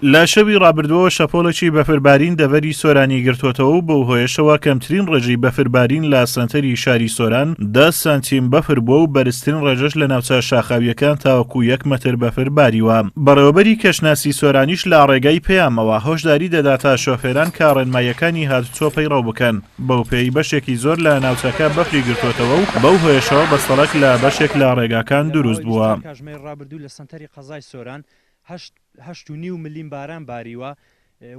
لە شەوی ڕابردووەوە شەپۆڵێکی بەفربارین دەڤەری سۆرانی گرتوۆتەوە و بەو هۆیشەوە کەمترین ڕێژەی بەفربارین لە سەنتەری شاری سۆران 10 سانتیم بەفر بووە و بەرزترین ڕێژەش لە ناوچە شاخاویەکان تاوەکو 1 مەتر بەفر باریوە. بەڕێوەبەری کەشناسی سۆرانیش لە ڕێگای پەیامەوە هۆشداری دەداتە شۆفێران کە ڕێنماییەکانی هاتوچۆ پەیڕەو بکەن. بەو پێی بەشێکی زۆر لە ناوچەکە بەفری گرتوۆتەوە و بەو هۆیشەوە بەستەڵەک لە بەشێک لە ڕێگاکان دروست بووە. کاتژمێر ڕابردوو لە سەنتەری قەزای سۆران 8.5 ملیم باران باریوە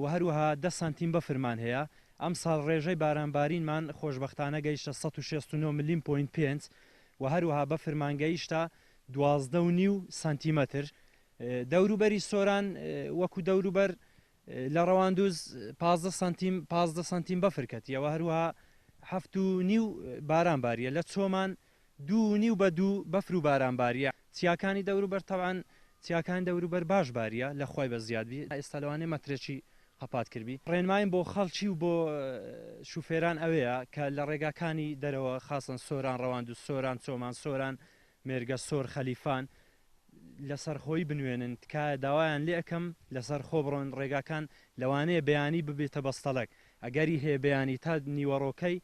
و هەروەها 10 سانتیم بەفرمان هەیە. ئەم ساڵ ڕێژەی بارانبارینمان خۆشبەختانە گەیشتە 169 ملیم پوینت 5 و هەروەها بەفرمان گەیشتە 12.5 سانتیمەتر. دەوروبەری سۆران وەکو دەوروبەر لە ڕەواندوز 15 سانتیم بەفر کەتیەوە، هەروەها 7.5 بارانباریە. لە چۆمان 2.5 بە 2 بەفر و بارانباریە. چیاکانی دەوروبەر تەوان چیاکان دەوروبەر باش باریە لە خۆی بە زیادبی. ئێستا لەوانێ مەترێکی قەپات کردبی. ڕێنمایم بۆ خەڵکی و بۆ شوفێران ئەوەیە کە لە ڕێگاکانی دەرەوە خاصن سۆران ڕەواندوو سۆران چۆمان سۆران مێرگە سۆر خەلیفان لەسەر خۆی بنوێنن تکایە داوایان لێ ئەەکەم لەسەر خۆ بڕۆن ڕێگاکان لەوانەیە بەیانی ببێتە بەستەڵک ئەگەری هەیە بەیانی تا نیوەڕۆکەی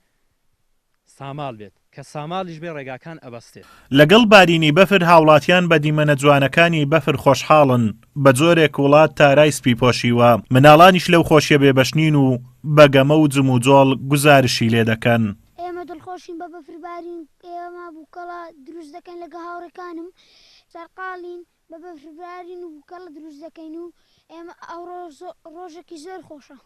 ساماڵ بێت کە ساماڵیش بێ ڕێگاکان ئەبەستێت. لەگەڵ بارینی بەفر هاوڵاتیان بە دیمەنە جوانەکانی بەفر خۆشحاڵن بە جۆرێک وڵات تارای سپی پۆشیوە. مناڵانیش لەو خۆشیە بێبەشنین و بەگەمە و جم و جۆڵ گوزارشی لێ دەکەن. ئێمە دڵخۆشین بە بەفربارین ئێمە بووکەڵە دروست دەکەن لەگە هاوڕێکانم سەرقاڵین بە بەفربارین و بووکەڵە دروست دەکەین و ئێمە ئەو ڕۆژێکی زۆر خۆشە.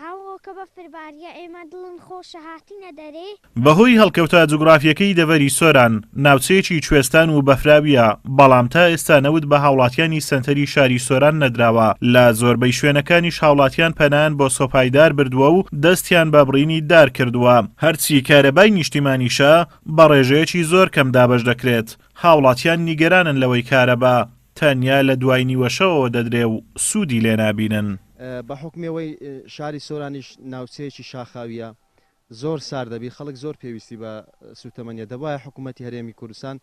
هەوڵۆکە بەفرباریە ئێمە دڵن خۆشە هاتینە دەرێ. بەهۆی هەڵکەوتە جوگرافیەکەی دەڤەری سۆران ناوچەیەکی کوێستان و بەفراویە، بەڵام تا ئێستا نەوت بە هاوڵاتیانی سەنتەری شاری سۆران نەدراوە. لە زۆربەی شوێنەکانیش هاوڵاتیان پەنان بۆ سۆپایدار بردووە و دەستیان بە بڕینی دار کردووە. هەرچی کارەبای نیشتیمانیشە بە ڕێژەیەکی زۆر کەم دابەش دەکرێت. هاوڵاتیان نیگەرانن لەوەی کارەبا تەنیا لە دوای نیوەشەوە دەدرێ و سوودی لێ نابینن. بە حکمەوەی شاری سۆرانیش ناوچەیەکی شاخاویە زۆر سار دەبی خەڵک زۆر پێویستی بە سوتەمەنیە دەبایە حکوومەتی هەرێمی کوردستان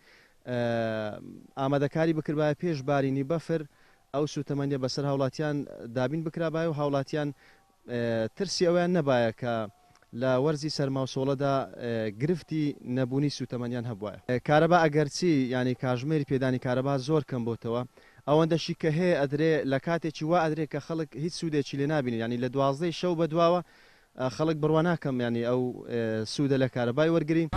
ئامادەکاری بکربایە پێش بارینی بەفر ئەو سوتەمەنیە بەسەر هاوڵاتیان دابین بکرابایە و هاوڵاتیان ترسی ئەویان نەبایە کە لە وەرزی سەرماوسۆڵەدا گرفتی نەبوونی سوتەمەنیان هەبوایە. کارەبا ئەگەرچی ینی کاژمێری پێدانی کارەبا زۆر کەم بۆتەوە ئەوەندەشی کە هەیە ئەدرێ لە کاتێکی وا ئەدرێ کە خەڵک هیچ سوودێکی لێ نبینی، ینی لە 12 شەو بەدواوە خەڵک بڕوا ناکەم ینی ئەو سوودە لە کارەبای وەرگری.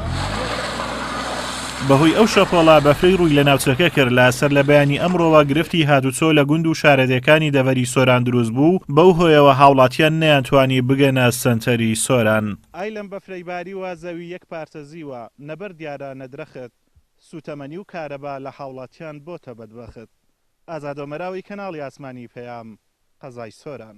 بەهۆی ئەو شەپۆڵە بەفرەی ڕووی لە ناوچەکە کرد لە سەر لە بەیانی ئەمڕۆوە گرفتی هاتوچۆ لە گوند و شارەدەکانی دەڤەری سۆران دروست بوو، بەو هۆیەوە هاوڵاتیان نەیانتوانی بگەنە سەنتەری سۆران. ئای لەم بەفرەی باریوە زەوی یەک پارتەزیوە نەبەر دیارە نەدرەخت سوتەمەنی و کارەبا لە هاوڵاتیان بۆتە بەدبەخت. ئازادۆمەراوی کەناڵی ئاسمانی پەیام قەزای سۆران.